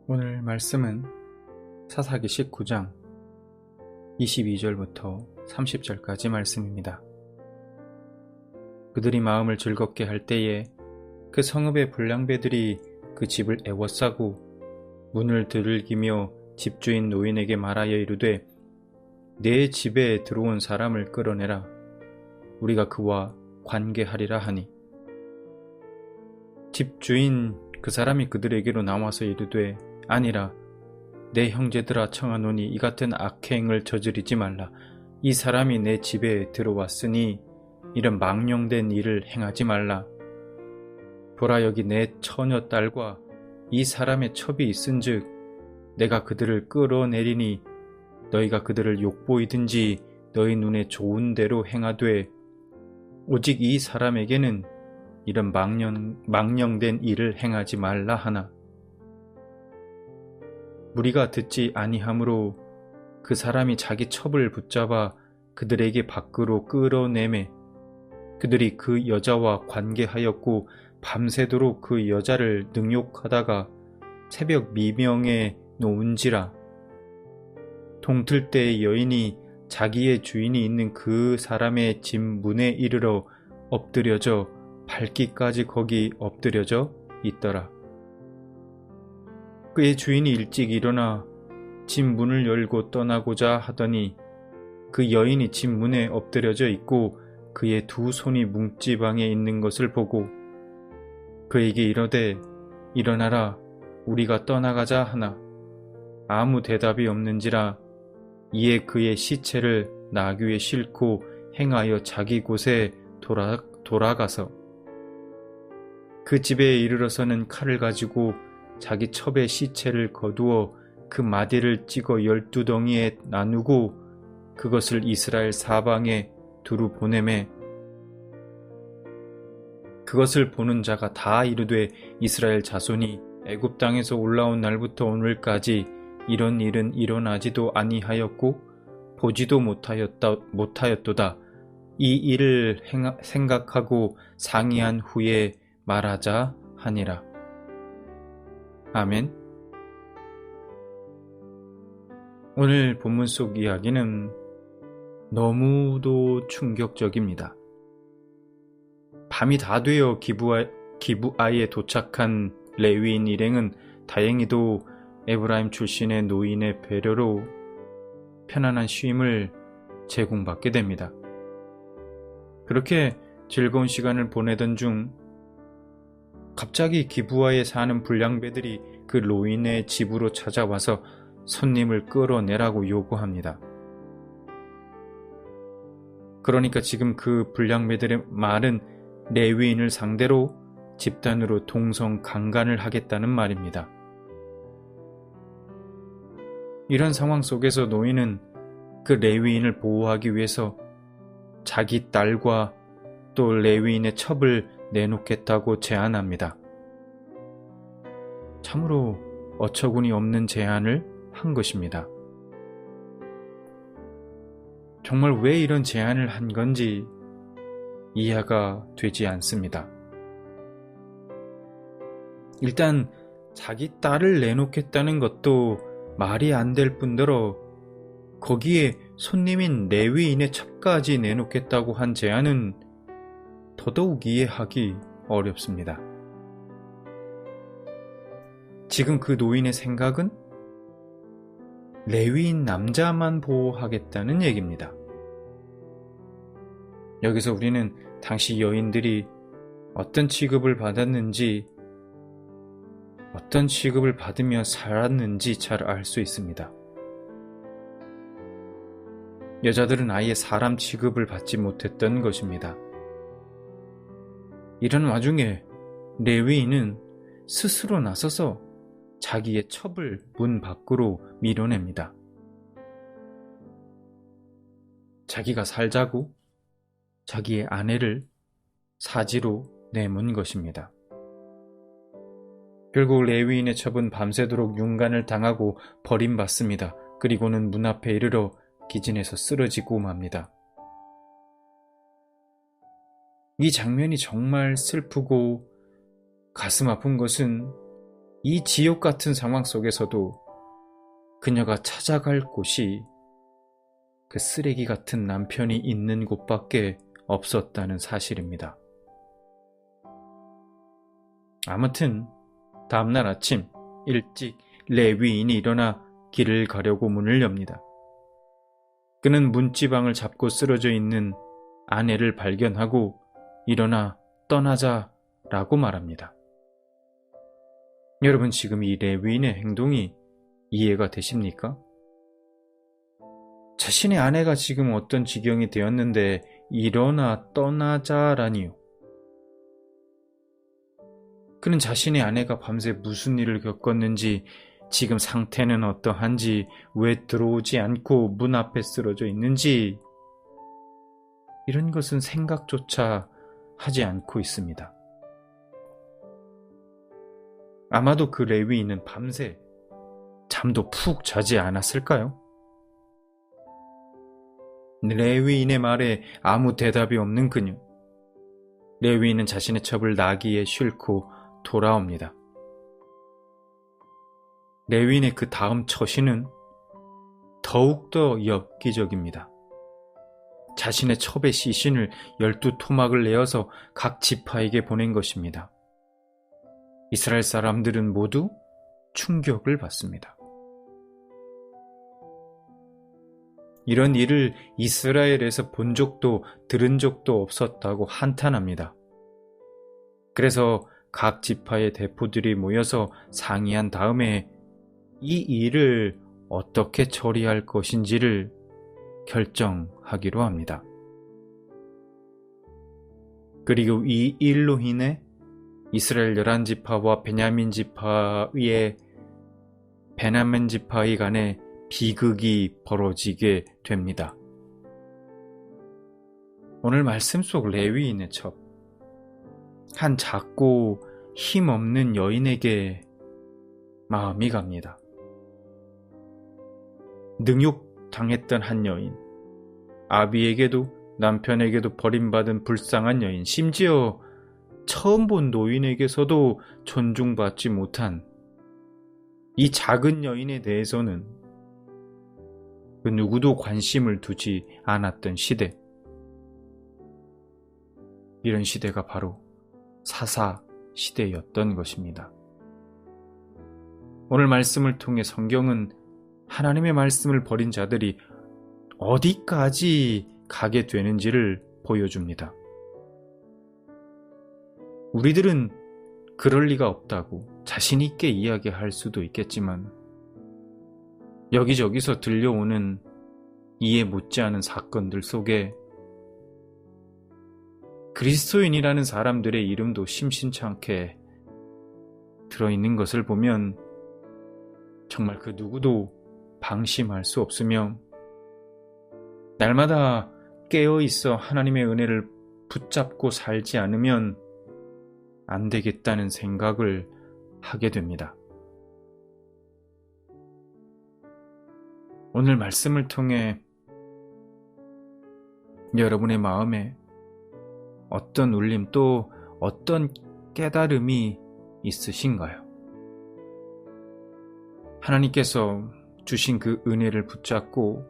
오늘 말씀은 사사기 19장 22절부터 30절까지 말씀입니다. 그들이 마음을 즐겁게 할 때에 그 성읍의 불량배들이 그 집을 애워싸고 문을 두들기며 집주인 노인에게 말하여 이르되 내 집에 들어온 사람을 끌어내라. 우리가 그와 관계하리라 하니 집주인 그 사람이 그들에게로 나와서 이르되 아니라 내 형제들아 청하노니 이 같은 악행을 저지르지 말라. 이 사람이 내 집에 들어왔으니 이런 망령된 일을 행하지 말라. 보라 여기 내 처녀 딸과 이 사람의 첩이 있은즉 내가 그들을 끌어내리니 너희가 그들을 욕보이든지 너희 눈에 좋은 대로 행하되 오직 이 사람에게는 이런 망령된 일을 행하지 말라 하나. 무리가 듣지 아니하므로 그 사람이 자기 첩을 붙잡아 그들에게 밖으로 끌어내매 그들이 그 여자와 관계하였고 밤새도록 그 여자를 능욕하다가 새벽 미명에 놓은지라. 동틀 때 여인이 자기의 주인이 있는 그 사람의 집 문에 이르러 엎드려져 밟기까지 거기 엎드려져 있더라. 그의 주인이 일찍 일어나 집 문을 열고 떠나고자 하더니 그 여인이 집 문에 엎드려져 있고 그의 두 손이 뭉지방에 있는 것을 보고 그에게 이르되 일어나라 우리가 떠나가자 하나 아무 대답이 없는지라. 이에 그의 시체를 나귀에 싣고 행하여 자기 곳에 돌아가서 그 집에 이르러서는 칼을 가지고 자기 첩의 시체를 거두어 그 마디를 찍어 12덩이에 나누고 그것을 이스라엘 사방에 두루 보내매 그것을 보는 자가 다 이르되 이스라엘 자손이 애굽 땅에서 올라온 날부터 오늘까지 이런 일은 일어나지도 아니하였고 보지도 못하였도다. 이 일을 생각하고 상의한 후에 말하자 하니라. 아멘. 오늘 본문 속 이야기는 너무도 충격적입니다. 밤이 다 되어 기브아에 도착한 레위인 일행은 다행히도 에브라임 출신의 노인의 배려로 편안한 쉼을 제공받게 됩니다. 그렇게 즐거운 시간을 보내던 중 갑자기 기브아에 사는 불량배들이 그 노인의 집으로 찾아와서 손님을 끌어내라고 요구합니다. 그러니까 지금 그 불량배들의 말은 레위인을 상대로 집단으로 동성 강간을 하겠다는 말입니다. 이런 상황 속에서 노인은 그 레위인을 보호하기 위해서 자기 딸과 또 레위인의 첩을 내놓겠다고 제안합니다. 참으로 어처구니 없는 제안을 한 것입니다. 정말 왜 이런 제안을 한 건지 이해가 되지 않습니다. 일단 자기 딸을 내놓겠다는 것도 말이 안 될 뿐더러 거기에 손님인 레위인의 첩까지 내놓겠다고 한 제안은 더더욱 이해하기 어렵습니다. 지금 그 노인의 생각은 레위인 남자만 보호하겠다는 얘기입니다. 여기서 우리는 당시 여인들이 어떤 취급을 받았는지, 어떤 취급을 받으며 살았는지 잘 알 수 있습니다. 여자들은 아예 사람 취급을 받지 못했던 것입니다. 이런 와중에 레위인은 스스로 나서서 자기의 첩을 문 밖으로 밀어냅니다. 자기가 살자고 자기의 아내를 사지로 내몬 것입니다. 결국 레위인의 첩은 밤새도록 윤간을 당하고 버림받습니다. 그리고는 문 앞에 이르러 기진에서 쓰러지고 맙니다. 이 장면이 정말 슬프고 가슴 아픈 것은 이 지옥 같은 상황 속에서도 그녀가 찾아갈 곳이 그 쓰레기 같은 남편이 있는 곳밖에 없었다는 사실입니다. 아무튼 다음날 아침 일찍 레위인이 일어나 길을 가려고 문을 엽니다. 그는 문지방을 잡고 쓰러져 있는 아내를 발견하고 일어나 떠나자라고 말합니다. 여러분, 지금 이 레위인의 행동이 이해가 되십니까? 자신의 아내가 지금 어떤 지경이 되었는데 일어나 떠나자라니요. 그는 자신의 아내가 밤새 무슨 일을 겪었는지, 지금 상태는 어떠한지, 왜 들어오지 않고 문 앞에 쓰러져 있는지, 이런 것은 생각조차 하지 않고 있습니다. 아마도 그 레위인은 밤새 잠도 푹 자지 않았을까요? 레위인의 말에 아무 대답이 없는 그녀. 레위인은 자신의 첩을 나귀에 싣고 돌아옵니다. 레위인의 그 다음 처신은 더욱더 엽기적입니다. 자신의 첩의 시신을 12토막을 내어서 각 지파에게 보낸 것입니다. 이스라엘 사람들은 모두 충격을 받습니다. 이런 일을 이스라엘에서 본 적도 들은 적도 없었다고 한탄합니다. 그래서 각 지파의 대표들이 모여서 상의한 다음에 이 일을 어떻게 처리할 것인지를 결정하기로 합니다. 그리고 이 일로 인해 이스라엘 11지파와 베냐민 지파의 간에 비극이 벌어지게 됩니다. 오늘 말씀 속 레위인의 첩, 한 작고 힘없는 여인에게 마음이 갑니다. 능욕당했던 한 여인, 아비에게도 남편에게도 버림받은 불쌍한 여인, 심지어 처음 본 노인에게서도 존중받지 못한 이 작은 여인에 대해서는 그 누구도 관심을 두지 않았던 시대. 이런 시대가 바로 사사 시대였던 것입니다. 오늘 말씀을 통해 성경은 하나님의 말씀을 버린 자들이 어디까지 가게 되는지를 보여줍니다. 우리들은 그럴 리가 없다고 자신 있게 이야기할 수도 있겠지만, 여기저기서 들려오는 이해 못지않은 사건들 속에 그리스도인이라는 사람들의 이름도 심심찮게 들어있는 것을 보면 정말 그 누구도 방심할 수 없으며, 날마다 깨어있어 하나님의 은혜를 붙잡고 살지 않으면 안 되겠다는 생각을 하게 됩니다. 오늘 말씀을 통해 여러분의 마음에 어떤 울림, 또 어떤 깨달음이 있으신가요? 하나님께서 주신 그 은혜를 붙잡고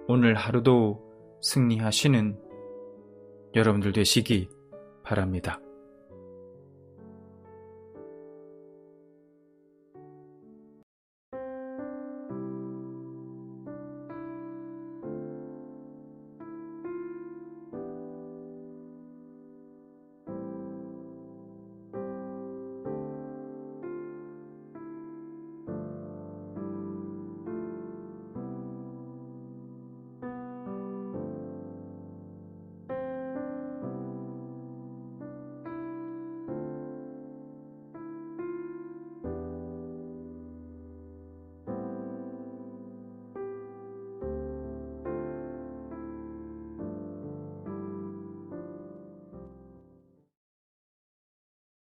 오늘 하루도 승리하시는 여러분들 되시기 바랍니다.